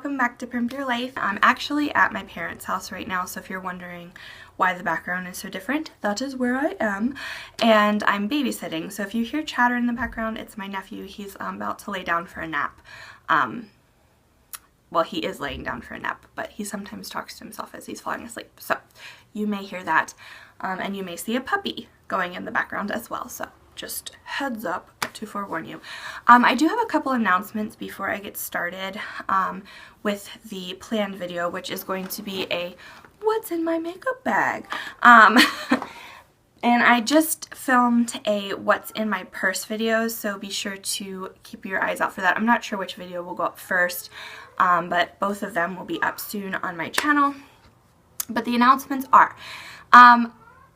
welcome back to Primp Your Life. I'm actually at my parents' house right now, so if you're wondering why the background is so different, that is where I am, and I'm babysitting. So if you hear chatter in the background, it's my nephew. He's about to lay down for a nap. Well, he is laying down for a nap, but he sometimes talks to himself as he's falling asleep. So you may hear that, and you may see a puppy going in the background as well. So just heads up to forewarn you. I do have a couple announcements before I get started with the planned video, which is going to be a what's in my makeup bag. And I just filmed a what's in my purse video, so be sure to keep your eyes out for that. I'm not sure which video will go up first, but both of them will be up soon on my channel. But the announcements are,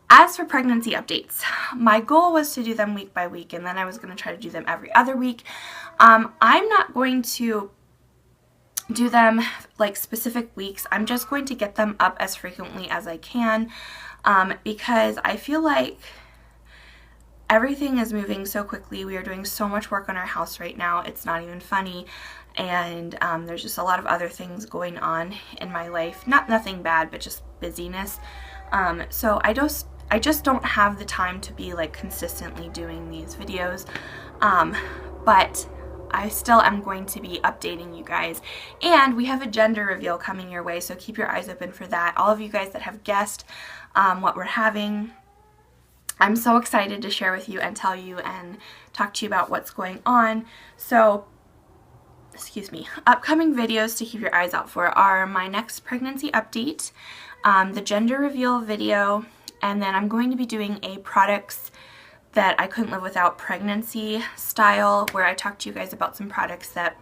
as for pregnancy updates, my goal was to do them week by week, and then I was going to try to do them every other week. I'm not going to do them like specific weeks. I'm just going to get them up as frequently as I can, because I feel like everything is moving so quickly. We are doing so much work on our house right now. It's not even funny. And there's just a lot of other things going on in my life. Nothing bad, but just busyness. So I just don't have the time to be like consistently doing these videos. But I still am going to be updating you guys. And we have a gender reveal coming your way, so keep your eyes open for that. All of you guys that have guessed what we're having, I'm so excited to share with you and tell you and talk to you about what's going on. So, excuse me, upcoming videos to keep your eyes out for are my next pregnancy update, the gender reveal video, and then I'm going to be doing a products that I couldn't live without pregnancy style, where I talk to you guys about some products that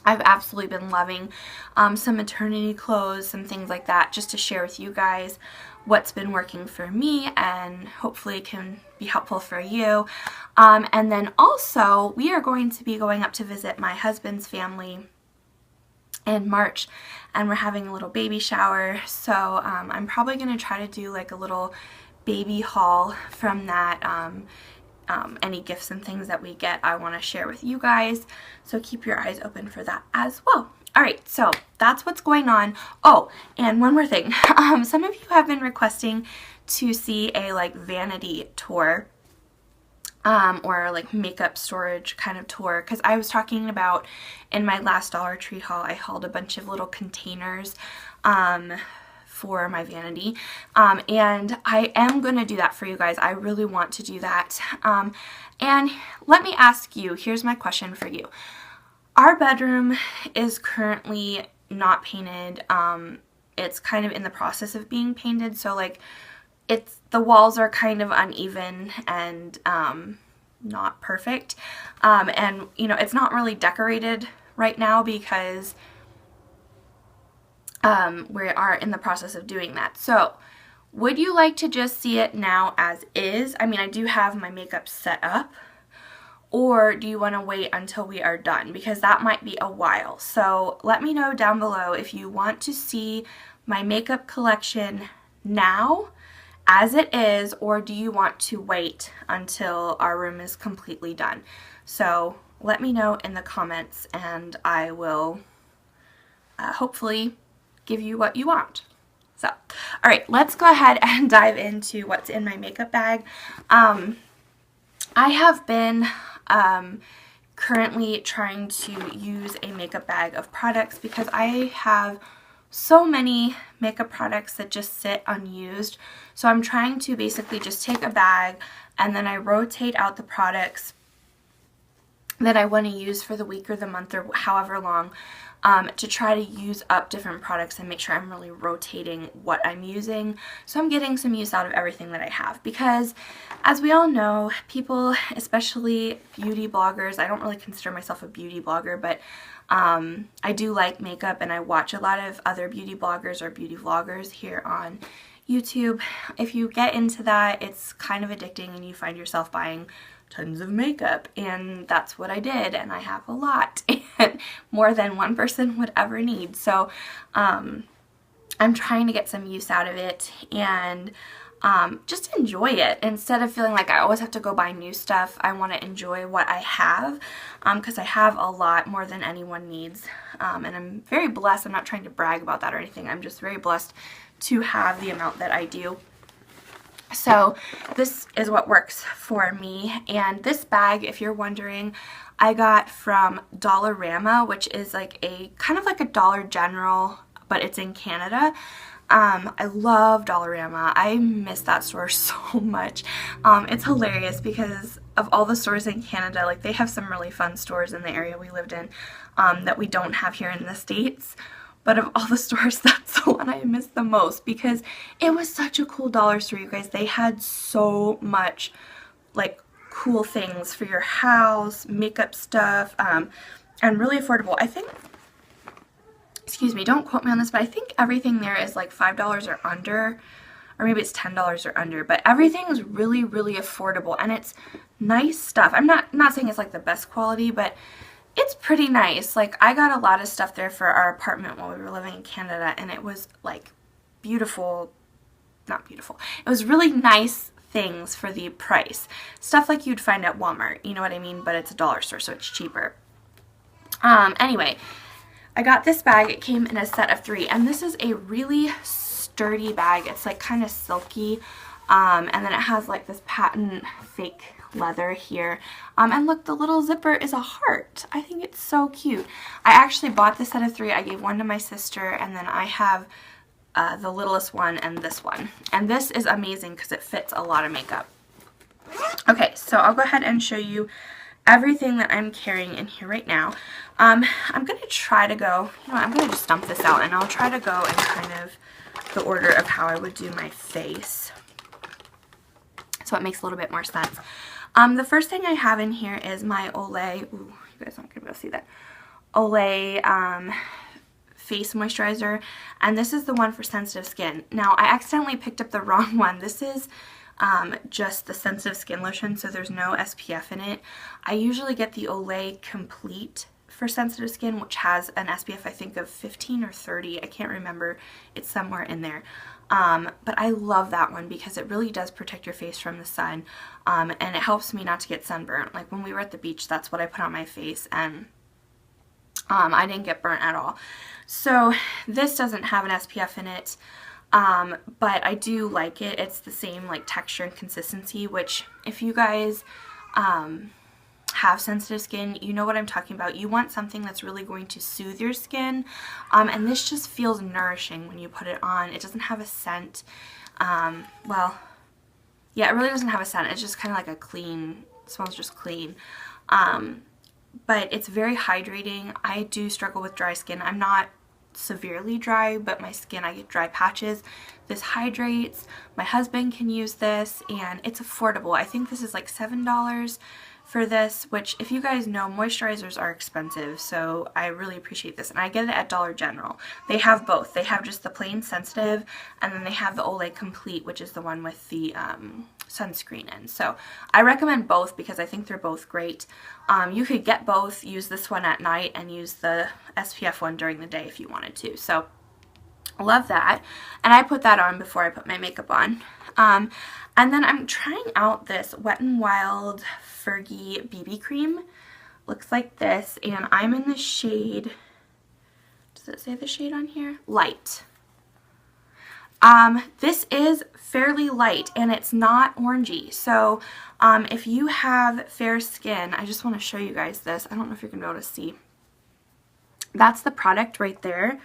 I've absolutely been loving, some maternity clothes, some things like that, just to share with you guys what's been working for me and hopefully can be helpful for you. And then also, we are going to be going up to visit my husband's family in March, and we're having a little baby shower, so I'm probably going to try to do like a little baby haul from that. Any gifts and things that we get, I want to share with you guys, so keep your eyes open for that as well. Alright, so that's what's going on. Oh, and one more thing. Some of you have been requesting to see a like vanity tour, or like makeup storage kind of tour, because I was talking about in my last Dollar Tree haul, I hauled a bunch of little containers for my vanity, and I am going to do that for you guys. I really want to do that. And let me ask you, here's my question for you. Our bedroom is currently not painted. It's kind of in the process of being painted, so like the walls are kind of uneven and not perfect, and you know, it's not really decorated right now because we are in the process of doing that. So would you like to just see it now as is? I mean, I do have my makeup set up, or do you want to wait until we are done? Because that might be a while. So let me know down below if you want to see my makeup collection now as it is, or do you want to wait until our room is completely done? So let me know in the comments, and I will hopefully give you what you want. So, alright, let's go ahead and dive into what's in my makeup bag. I have been currently trying to use a makeup bag of products because I have so many makeup products that just sit unused. So I'm trying to basically just take a bag and then I rotate out the products that I want to use for the week or the month or however long, to try to use up different products and make sure I'm really rotating what I'm using, so I'm getting some use out of everything that I have. Because as we all know, people, especially beauty bloggers, I don't really consider myself a beauty blogger, but I do like makeup and I watch a lot of other beauty bloggers or beauty vloggers here on YouTube. If you get into that, it's kind of addicting and you find yourself buying tons of makeup, and that's what I did, and I have a lot, and more than one person would ever need. So I'm trying to get some use out of it, and just enjoy it instead of feeling like I always have to go buy new stuff. I want to enjoy what I have because I have a lot more than anyone needs, and I'm very blessed. I'm not trying to brag about that or anything. I'm just very blessed to have the amount that I do. So this is what works for me. And this bag, if you're wondering, I got from Dollarama, which is like a kind of like a Dollar General, but it's in Canada. I love Dollarama. I miss that store so much. It's hilarious because of all the stores in Canada, like they have some really fun stores in the area we lived in that we don't have here in the States. But of all the stores, that's the one I miss the most because it was such a cool dollar store, you guys. They had so much like cool things for your house, makeup stuff, and really affordable. I think, excuse me, don't quote me on this, but I think everything there is like $5 or under, or maybe it's $10 or under, but everything is really, really affordable, and it's nice stuff. I'm not saying it's like the best quality, but it's pretty nice. Like, I got a lot of stuff there for our apartment while we were living in Canada, and it was like beautiful, not beautiful, it was really nice things for the price. Stuff like you'd find at Walmart, you know what I mean, but it's a dollar store, so it's cheaper. Anyway, I got this bag. It came in a set of 3, and this is a really sturdy bag. It's like kind of silky, and then it has like this patent fake leather here, and look, the little zipper is a heart. I think it's so cute. I actually bought the set of 3. I gave one to my sister, and then I have the littlest one and this one, and this is amazing because it fits a lot of makeup. Okay, so I'll go ahead and show you everything that I'm carrying in here right now. I'm going to try to go, you know what, I'm going to just dump this out, and I'll try to go in kind of the order of how I would do my face, so it makes a little bit more sense. The first thing I have in here is my Olay, ooh, you guys aren't going to be able to see that, Olay face moisturizer, and this is the one for sensitive skin. Now, I accidentally picked up the wrong one. This is just the sensitive skin lotion, so there's no SPF in it. I usually get the Olay Complete for sensitive skin, which has an SPF, I think, of 15 or 30. I can't remember. It's somewhere in there. But I love that one because it really does protect your face from the sun, and it helps me not to get sunburnt. Like when we were at the beach, that's what I put on my face, and I didn't get burnt at all. So this doesn't have an SPF in it, but I do like it. It's the same like texture and consistency, which if you guys have sensitive skin, you know what I'm talking about. You want something that's really going to soothe your skin, and this just feels nourishing when you put it on. It doesn't have a scent. Well, yeah, it really doesn't have a scent. It's just kind of like a clean, it smells just clean. But it's very hydrating. I do struggle with dry skin. I'm not severely dry, but my skin, I get dry patches. This hydrates. My husband can use this, and it's affordable. I think this is like $7 for this, which, if you guys know, moisturizers are expensive, so I really appreciate this. And I get it at Dollar General. They have both. They have just the plain sensitive, and then they have the Olay Complete, which is the one with the sunscreen in. So I recommend both because I think they're both great. You could get both, use this one at night, and use the SPF one during the day if you wanted to. So I love that. And I put that on before I put my makeup on. And then I'm trying out this Wet n Wild Fergie BB cream. Looks like this, and I'm in the shade, does it say the shade on here? Light. This is fairly light, and it's not orangey. So if you have fair skin, I just want to show you guys this. I don't know if you're going to be able to see. That's the product right there.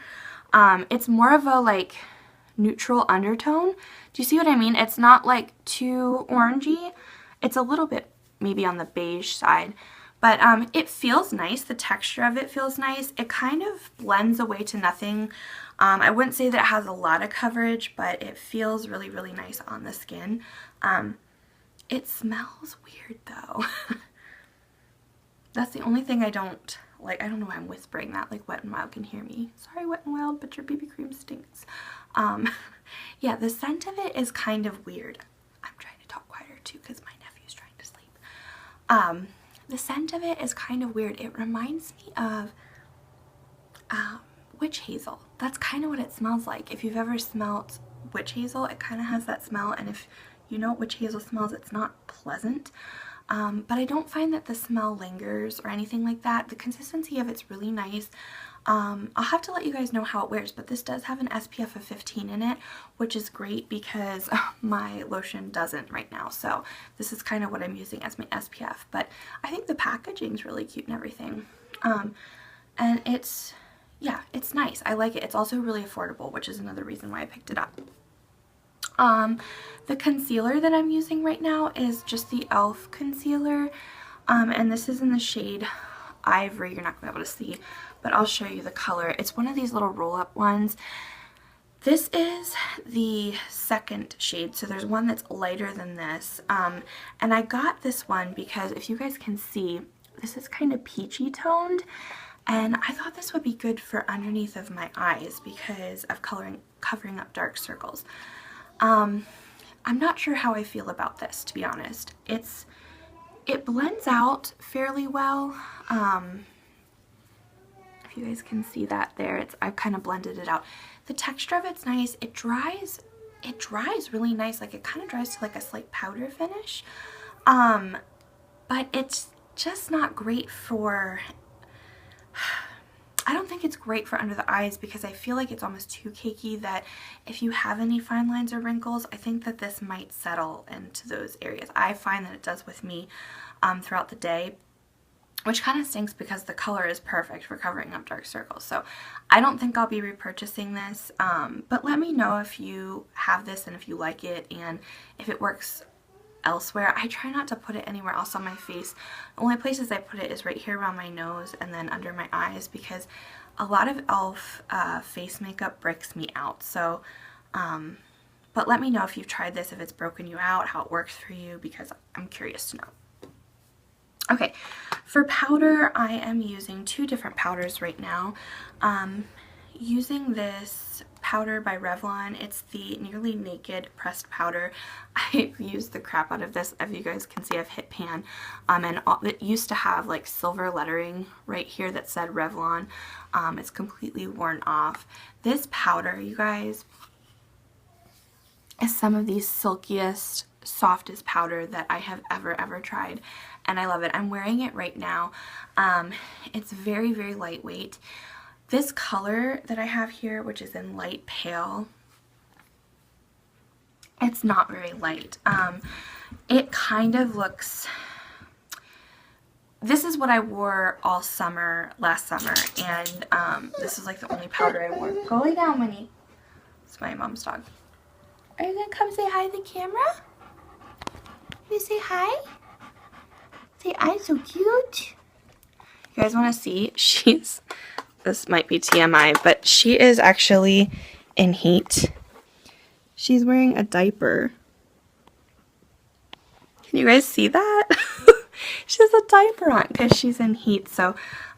It's more of a like neutral undertone. Do you see what I mean? It's not like too orangey. It's a little bit maybe on the beige side, but it feels nice. The texture of it feels nice. It kind of blends away to nothing. I wouldn't say that it has a lot of coverage, but it feels really, really nice on the skin. It smells weird though. That's the only thing I don't like. I don't know why I'm whispering that, like Wet n Wild can hear me. Sorry, Wet n Wild, but your BB cream stinks. Yeah, the scent of it is kind of weird. I'm trying to talk quieter too because my nephew's trying to sleep. The scent of it is kind of weird. It reminds me of witch hazel. That's kind of what it smells like. If you've ever smelt witch hazel. It kind of has that smell, and if you know what witch hazel smells, it's not pleasant. But I don't find that the smell lingers or anything like that. The consistency of it's really nice. I'll have to let you guys know how it wears, but this does have an SPF of 15 in it, which is great because my lotion doesn't right now. So this is kind of what I'm using as my SPF. But I think the packaging is really cute and everything. And it's, yeah, it's nice. I like it. It's also really affordable, which is another reason why I picked it up. The concealer that I'm using right now is just the e.l.f. concealer, and this is in the shade Ivory. You're not going to be able to see, but I'll show you the color. It's one of these little roll-up ones. This is the second shade, so there's one that's lighter than this, and I got this one because if you guys can see, this is kind of peachy toned, and I thought this would be good for underneath of my eyes because of covering up dark circles. I'm not sure how I feel about this, to be honest. It blends out fairly well. If you guys can see that there, I've kind of blended it out. The texture of it's nice. It dries really nice. Like, it kind of dries to like a slight powder finish. But it's just not great for, I don't think it's great for under the eyes because I feel like it's almost too cakey, that if you have any fine lines or wrinkles, I think that this might settle into those areas. I find that it does with me throughout the day, which kind of stinks because the color is perfect for covering up dark circles. So I don't think I'll be repurchasing this, but let me know if you have this and if you like it and if it works elsewhere. I try not to put it anywhere else on my face. The only places I put it is right here around my nose and then under my eyes, because a lot of e.l.f. Face makeup breaks me out. So, but let me know if you've tried this, if it's broken you out, how it works for you, because I'm curious to know. Okay, for powder, I am using two different powders right now. Using this powder by Revlon. It's the Nearly Naked pressed powder. I've used the crap out of this. As you guys can see, I've hit pan. And it used to have like silver lettering right here that said Revlon. It's completely worn off. This powder, you guys, is some of the silkiest, softest powder that I have ever tried, and I love it. I'm wearing it right now. It's very, very lightweight. This color that I have here, which is in light pale, it's not very light. It kind of looks, this is what I wore all summer, last summer, and this is like the only powder I wore. Go lay down, Winnie. It's my mom's dog. Are you gonna come say hi to the camera? You say hi? Say, I'm so cute. You guys want to see? This might be TMI, but she is actually in heat. She's wearing a diaper. Can you guys see that? She has a diaper on because she's in heat. So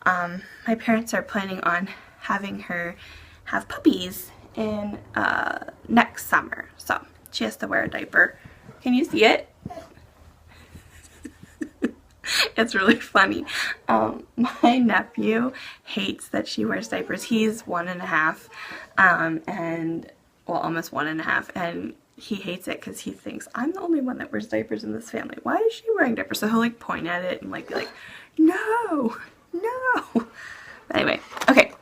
my parents are planning on having her have puppies in next summer. So she has to wear a diaper. Can you see it? It's really funny. My nephew hates that she wears diapers. He's 1.5, and well, almost 1.5, and he hates it because he thinks I'm the only one that wears diapers in this family. Why is she wearing diapers? So he'll like point at it and like be like, no, no. But anyway, okay,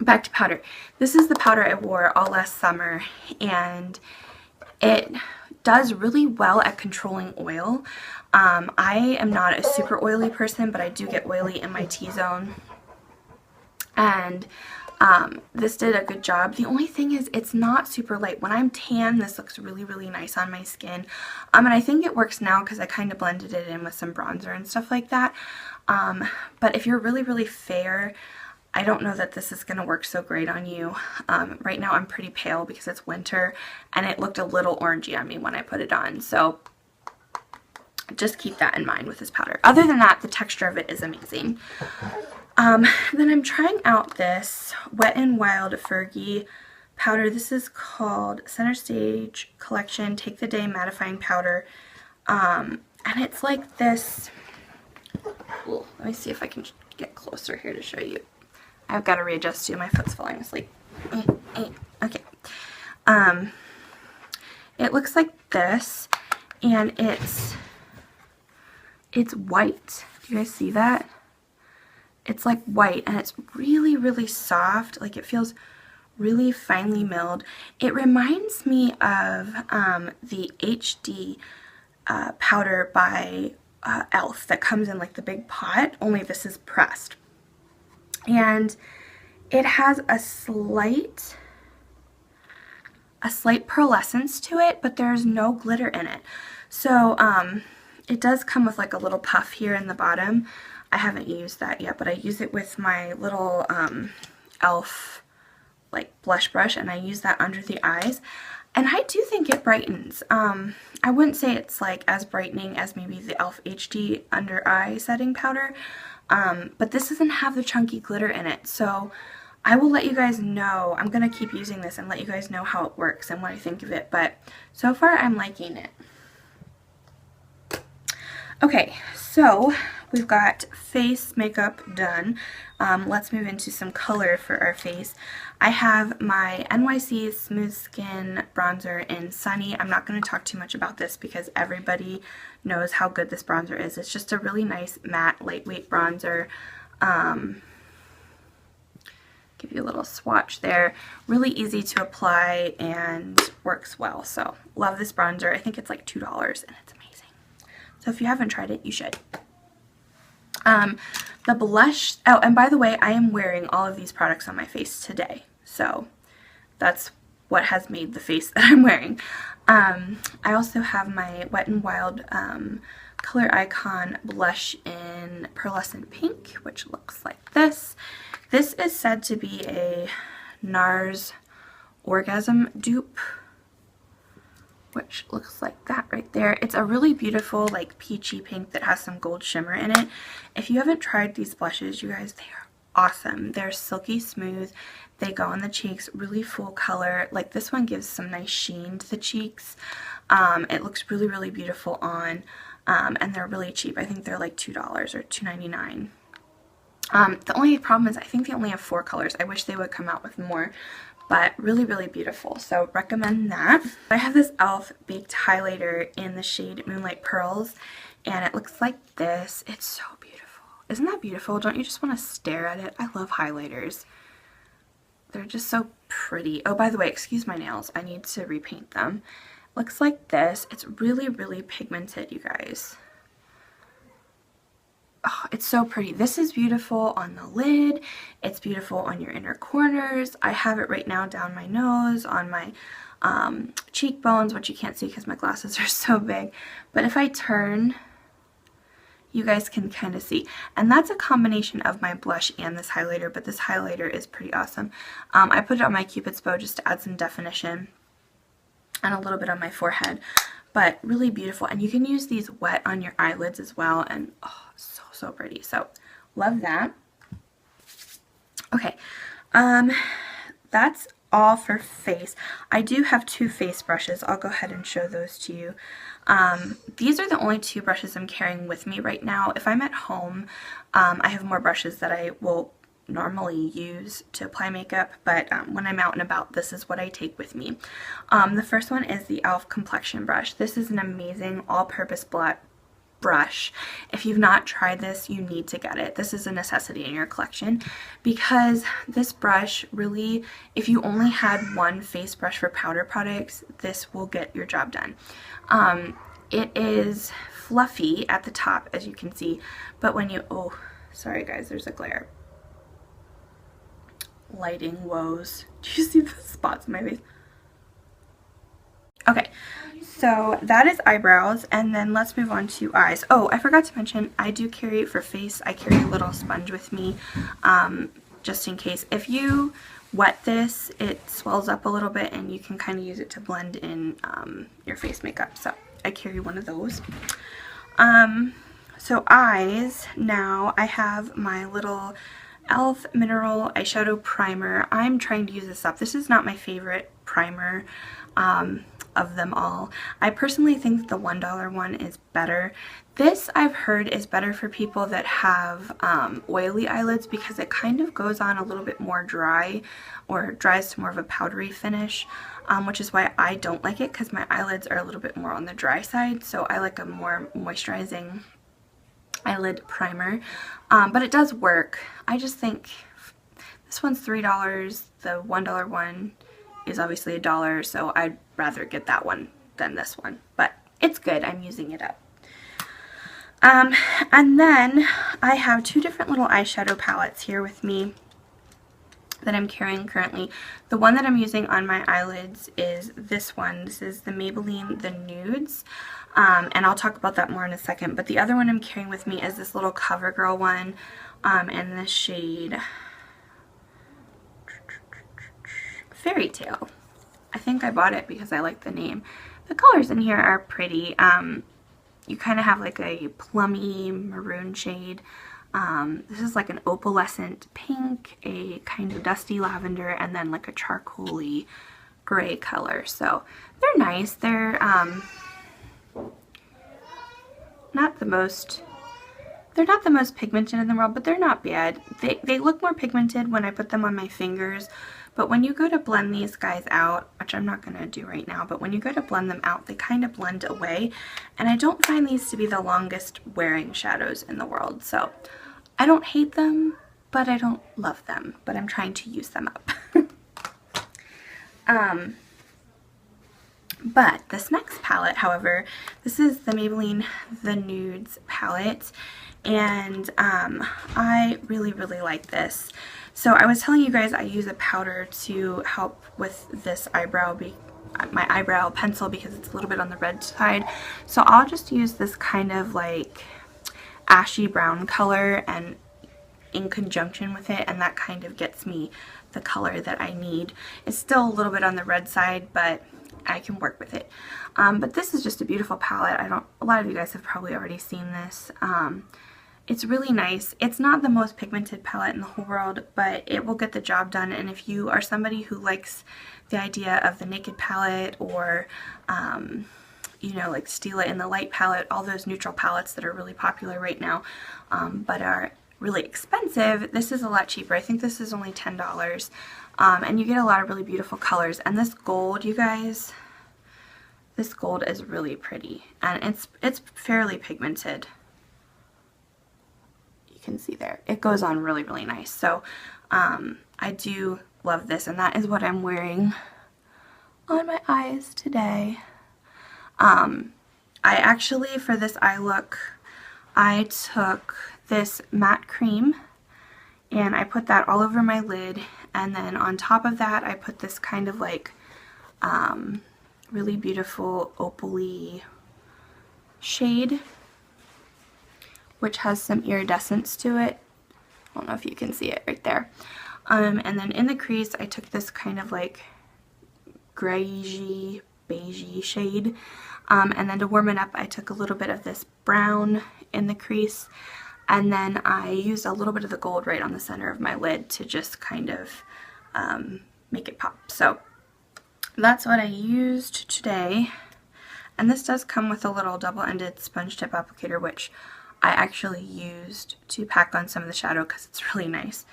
back to powder. This is the powder I wore all last summer, and it does really well at controlling oil. I am not a super oily person, but I do get oily in my T-zone, and this did a good job. The only thing is it's not super light. When I'm tan, this looks really, really nice on my skin, and I think it works now because I kind of blended it in with some bronzer and stuff like that. But if you're really, really fair, I don't know that this is going to work so great on you. Right now I'm pretty pale because it's winter, and it looked a little orangey on me when I put it on, so just keep that in mind with this powder. Other than that, the texture of it is amazing. Then I'm trying out this Wet n Wild Fergie powder. This is called Center Stage Collection Take the Day Mattifying Powder. And it's like this, let me see if I can get closer here to show you. I've got to readjust too, my foot's falling asleep. Okay. It looks like this, and it's white. Do you guys see that? It's like white, and it's really, really soft. Like, it feels really finely milled. It reminds me of the HD powder by e.l.f. that comes in like the big pot, only this is pressed. And it has a slight pearlescence to it, but there's no glitter in it. So it does come with like a little puff here in the bottom. I haven't used that yet, but I use it with my little e.l.f. like blush brush, and I use that under the eyes, and I do think it brightens. I wouldn't say it's like as brightening as maybe the e.l.f. HD under eye setting powder, but this doesn't have the chunky glitter in it, so I will let you guys know. I'm gonna keep using this and let you guys know how it works and what I think of it, but so far I'm liking it. Okay, so we've got face makeup done. Let's move into some color for our face. I have my NYC Smooth Skin Bronzer in Sunny. I'm not going to talk too much about this because everybody knows how good this bronzer is. It's just a really nice matte, lightweight bronzer. Give you a little swatch there. Really easy to apply and works well. So love this bronzer. I think it's like $2 and it's amazing. So if you haven't tried it, you should. The blush, oh, and by the way, I am wearing all of these products on my face today. So that's what has made the face that I'm wearing. I also have my Wet n Wild Color Icon blush in Pearlescent Pink, which looks like this. This is said to be a NARS Orgasm dupe, which looks like that right there. It's a really beautiful like peachy pink that has some gold shimmer in it. If you haven't tried these blushes, you guys, they are awesome. They're silky smooth. They go on the cheeks, really full color. Like this one gives some nice sheen to the cheeks. It looks really, really beautiful on, and they're really cheap. I think they're like $2 or $2.99. The only problem is I think they only have 4 colors. I wish they would come out with more. But really, really beautiful. So recommend that. I have this e.l.f. Baked Highlighter in the shade Moonlight Pearls, and it looks like this. It's so beautiful. Isn't that beautiful? Don't you just want to stare at it? I love highlighters. They're just so pretty. Oh, by the way, excuse my nails. I need to repaint them. Looks like this. It's really, really pigmented, you guys. Oh, it's so pretty. This is beautiful on the lid. It's beautiful on your inner corners. I have it right now down my nose, on my cheekbones, which you can't see because my glasses are so big. But if I turn, you guys can kind of see. And that's a combination of my blush and this highlighter, but this highlighter is pretty awesome. I put it on my Cupid's bow just to add some definition and a little bit on my forehead. But really beautiful. And you can use these wet on your eyelids as well. And oh, so pretty. So love that. Okay, that's all for face. I do have 2 face brushes. I'll go ahead and show those to you. These are the only 2 brushes I'm carrying with me right now. If I'm at home, I have more brushes that I will normally use to apply makeup, but when I'm out and about, this is what I take with me. The first one is the e.l.f. Complexion Brush. This is an amazing all-purpose brush. If you've not tried this, you need to get it. This is a necessity in your collection because this brush really, if you only had one face brush for powder products, this will get your job done. It is fluffy at the top, as you can see, but when you, oh, sorry guys, there's a glare. Lighting woes. Do you see the spots on my face? Okay, so that is eyebrows, and then let's move on to eyes. Oh, I forgot to mention, I do carry for face, I carry a little sponge with me, just in case. If you wet this, it swells up a little bit, and you can kind of use it to blend in your face makeup. So I carry one of those. So eyes, now I have my little e.l.f. Mineral Eyeshadow Primer. I'm trying to use this up. This is not my favorite primer. of them all. I personally think the $1 one is better. This, I've heard, is better for people that have oily eyelids because it kind of goes on a little bit more dry, or dries to more of a powdery finish, which is why I don't like it, because my eyelids are a little bit more on the dry side, so I like a more moisturizing eyelid primer. But it does work. I just think this one's $3. The $1 one is obviously $1, so I'd rather get that one than this one. But it's good. I'm using it up. And then I have two different little eyeshadow palettes here with me that I'm carrying currently. The one that I'm using on my eyelids is this one. This is the Maybelline The Nudes. And I'll talk about that more in a second. But the other one I'm carrying with me is this little CoverGirl one in the shade Fairy Tale. I think I bought it because I like the name. The colors in here are pretty. You kind of have like a plummy maroon shade. This is like an opalescent pink, a kind of dusty lavender, and then like a charcoaly gray color. So they're nice. They're not the most pigmented in the world, but they're not bad. They look more pigmented when I put them on my fingers, but when you go to blend these guys out, which I'm not going to do right now, but when you go to blend them out, they kind of blend away, and I don't find these to be the longest wearing shadows in the world. So I don't hate them, but I don't love them, but I'm trying to use them up. But this next palette, however, this is the Maybelline The Nudes palette, and I really like this. So I was telling you guys I use a powder to help with this eyebrow, my eyebrow pencil, because it's a little bit on the red side. So I'll just use this kind of like ashy brown color and in conjunction with it, and that kind of gets me the color that I need. It's still a little bit on the red side, but I can work with it. But this is just a beautiful palette. A lot of you guys have probably already seen this. It's really nice. It's not the most pigmented palette in the whole world, but it will get the job done. And if you are somebody who likes the idea of the Naked palette, or you know, like Stila in the Light palette, all those neutral palettes that are really popular right now, but are really expensive, this is a lot cheaper. I think this is only $10. And you get a lot of really beautiful colors. And this gold, you guys, this gold is really pretty, and it's fairly pigmented. You can see there, it goes on really nice. So I do love this, and that is what I'm wearing on my eyes today. I actually, for this eye look, I took this matte cream and I put that all over my lid, and then on top of that I put this kind of like really beautiful opal-y shade, which has some iridescence to it. I don't know if you can see it right there. And then in the crease I took this kind of like beigey shade, and then to warm it up I took a little bit of this brown in the crease, and then I used a little bit of the gold right on the center of my lid to just kind of make it pop. So that's what I used today, and this does come with a little double-ended sponge tip applicator, which I actually used to pack on some of the shadow because it's really nice.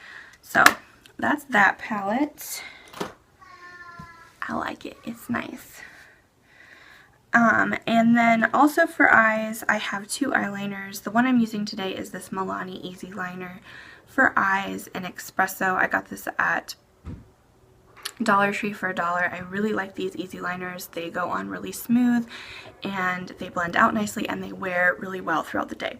So that's that palette. I like it. It's nice. And then also for eyes, I have two eyeliners. The one I'm using today is this Milani Easy Liner for eyes in Espresso. I got this at Dollar Tree for $1. I really like these easy liners. They go on really smooth, and they blend out nicely, and they wear really well throughout the day.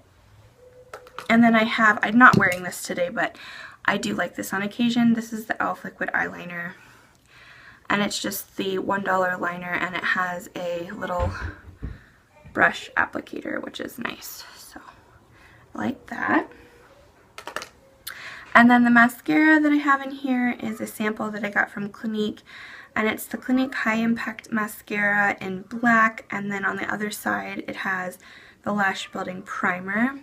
And then I'm not wearing this today, but I do like this on occasion. This is the e.l.f. Liquid Eyeliner, and it's just the $1 liner, and it has a little brush applicator, which is nice. So I like that. And then the mascara that I have in here is a sample that I got from Clinique, and it's the Clinique High Impact Mascara in black, and then on the other side it has the Lash Building Primer.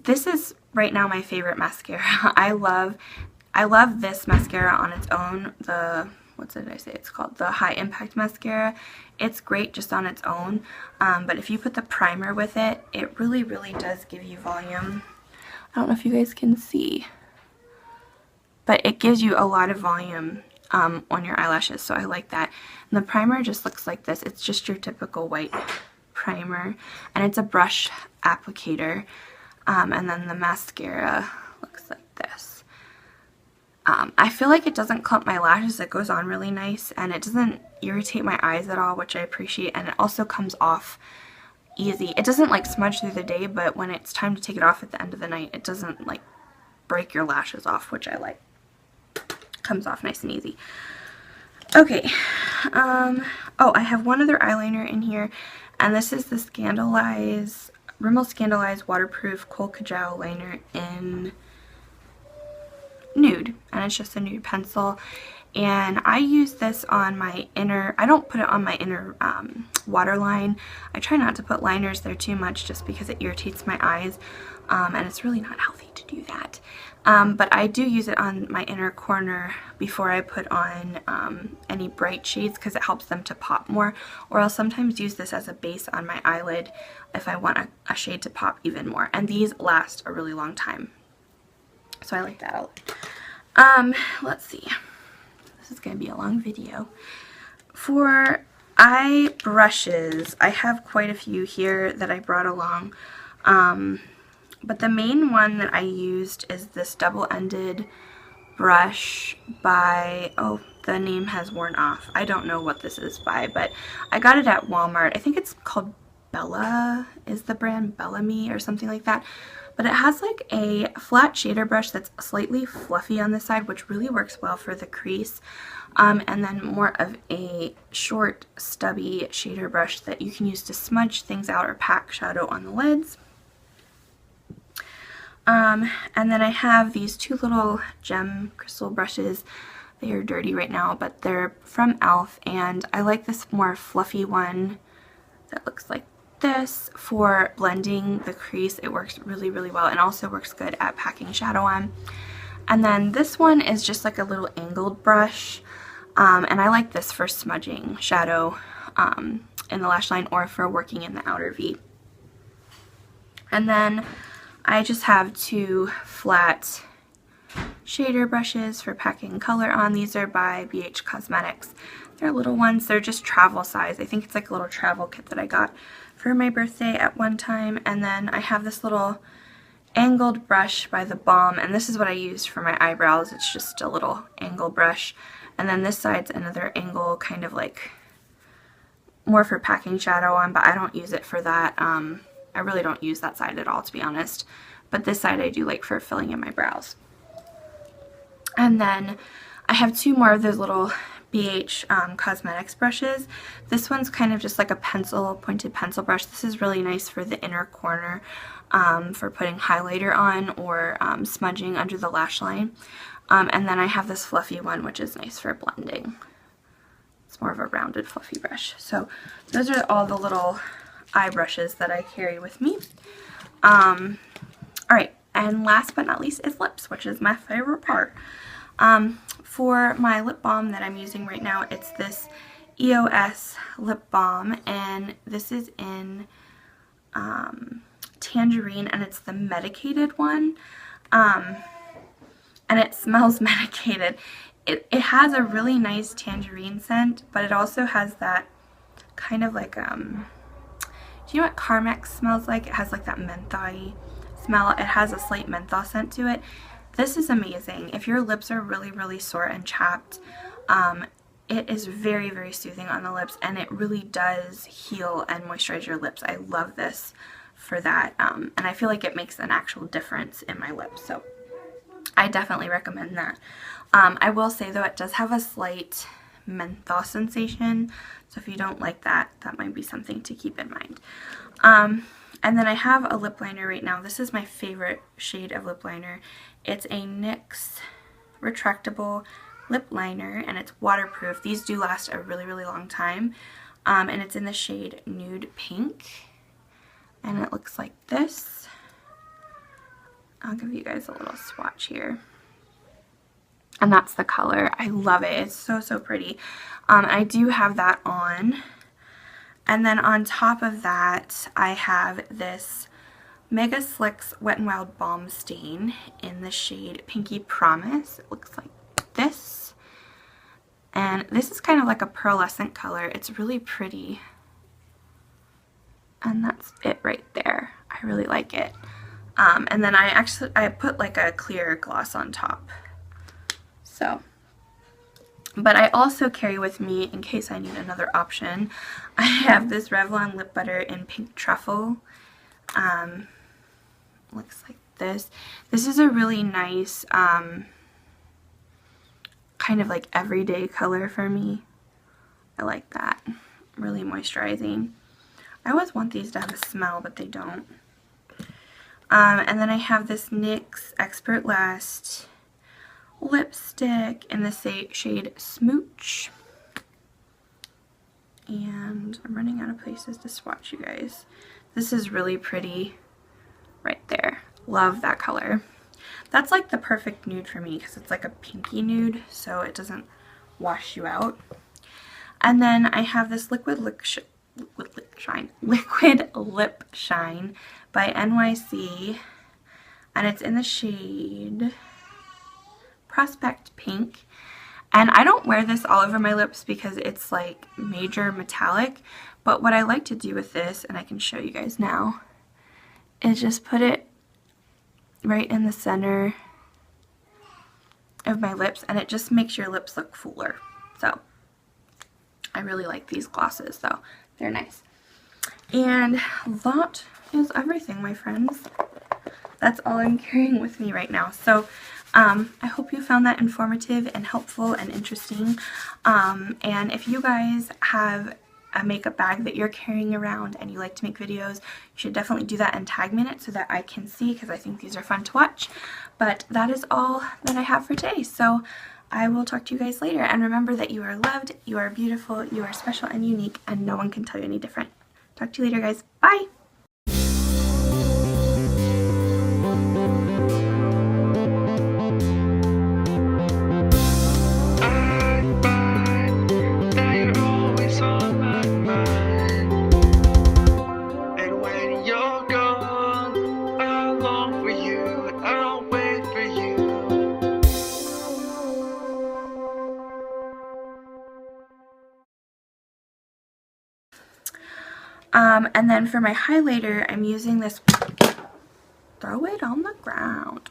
This is right now my favorite mascara. I love this mascara on its own, the what did I say it's called? The High Impact Mascara. It's great just on its own, but if you put the primer with it, it really, really does give you volume. I don't know if you guys can see, but it gives you a lot of volume on your eyelashes, so I like that. And the primer just looks like this. It's just your typical white primer, and it's a brush applicator, and then the mascara looks like this. I feel like it doesn't clump my lashes. It goes on really nice, and it doesn't irritate my eyes at all, which I appreciate, and it also comes off easy. It doesn't like smudge through the day, but when it's time to take it off at the end of the night, it doesn't like break your lashes off, which I like. Comes off nice and easy. Okay, oh, I have one other eyeliner in here, and this is the Rimmel Scandaleyes Waterproof Kohl Kajal liner in nude, and it's just a nude pencil, and I use this on my inner, I don't put it on my inner waterline. I try not to put liners there too much just because it irritates my eyes, and it's really not healthy to do that. But I do use it on my inner corner before I put on any bright shades because it helps them to pop more, or I'll sometimes use this as a base on my eyelid if I want a shade to pop even more, and these last a really long time. So I like that a lot. Let's see. This is going to be a long video. For eye brushes, I have quite a few here that I brought along. But the main one that I used is this double-ended brush by, oh, the name has worn off. I don't know what this is by, but I got it at Walmart. I think it's called Bella, is the brand, Bellamy or something like that. But it has like a flat shader brush that's slightly fluffy on the side, which really works well for the crease. And then more of a short, stubby shader brush that you can use to smudge things out or pack shadow on the lids. And then I have these two little gem crystal brushes. They are dirty right now, but they're from e.l.f. and I like this more fluffy one that looks like this for blending the crease. It works really, really well and also works good at packing shadow on. And then this one is just like a little angled brush, and I like this for smudging shadow in the lash line or for working in the outer V. And then I just have two flat shader brushes for packing color on. These are by BH Cosmetics. They're little ones. They're just travel size. I think it's like a little travel kit that I got for my birthday at one time. And then I have this little angled brush by The Balm, and this is what I used for my eyebrows. It's just a little angle brush. And then this side's another angle, kind of like more for packing shadow on, but I don't use it for that. I really don't use that side at all, to be honest. But this side I do like for filling in my brows. And then I have two more of those little BH Cosmetics brushes. This one's kind of just like a pointed pencil brush. This is really nice for the inner corner for putting highlighter on or smudging under the lash line. And then I have this fluffy one, which is nice for blending. It's more of a rounded fluffy brush. So those are all the little eye brushes that I carry with me. Alright, and last but not least is lips, which is my favorite part. For my lip balm that I'm using right now, it's this EOS lip balm, and this is in Tangerine, and it's the medicated one, and it smells medicated. It has a really nice tangerine scent, but it also has that kind of like, do you know what Carmex smells like? It has like that menthol-y smell. It has a slight menthol scent to it. This is amazing. If your lips are really, really sore and chapped, it is very, very soothing on the lips, and it really does heal and moisturize your lips. I love this for that, and I feel like it makes an actual difference in my lips, so I definitely recommend that. I will say, though, it does have a slight menthol sensation, so if you don't like that, that might be something to keep in mind. And then I have a lip liner right now. This is my favorite shade of lip liner. It's a NYX retractable lip liner, and it's waterproof. These do last a really, really long time, and it's in the shade Nude Pink, and it looks like this. I'll give you guys a little swatch here. And that's the color. I love it. It's so, so pretty. I do have that on. And then on top of that, I have this Mega Slicks Wet n Wild Balm Stain in the shade Pinky Promise. It looks like this. And this is kind of like a pearlescent color. It's really pretty. And that's it right there. I really like it. And then I put like a clear gloss on top. So, but I also carry with me, in case I need another option, I have this Revlon lip butter in Pink Truffle. Looks like this. This is a really nice, kind of like everyday color for me. I like that. Really moisturizing. I always want these to have a smell, but they don't. And then I have this NYX Expert Last lipstick in the shade Smooch. And I'm running out of places to swatch, you guys. This is really pretty right there. Love that color. That's like the perfect nude for me because it's like a pinky nude, so it doesn't wash you out. And then I have this Liquid Lip Shine by NYC, and it's in the shade Prospect Pink. And I don't wear this all over my lips because it's like major metallic, but what I like to do with this, and I can show you guys now, is just put it right in the center of my lips, and it just makes your lips look fuller. So I really like these glosses, though. They're nice. And that is everything, my friends. That's all I'm carrying with me right now. So I hope you found that informative and helpful and interesting. And if you guys have a makeup bag that you're carrying around and you like to make videos, you should definitely do that and tag me in it so that I can see, because I think these are fun to watch. But that is all that I have for today. So I will talk to you guys later. And remember that you are loved, you are beautiful, you are special and unique, and no one can tell you any different. Talk to you later, guys. Bye! And then for my highlighter, I'm using this, throw it on the ground.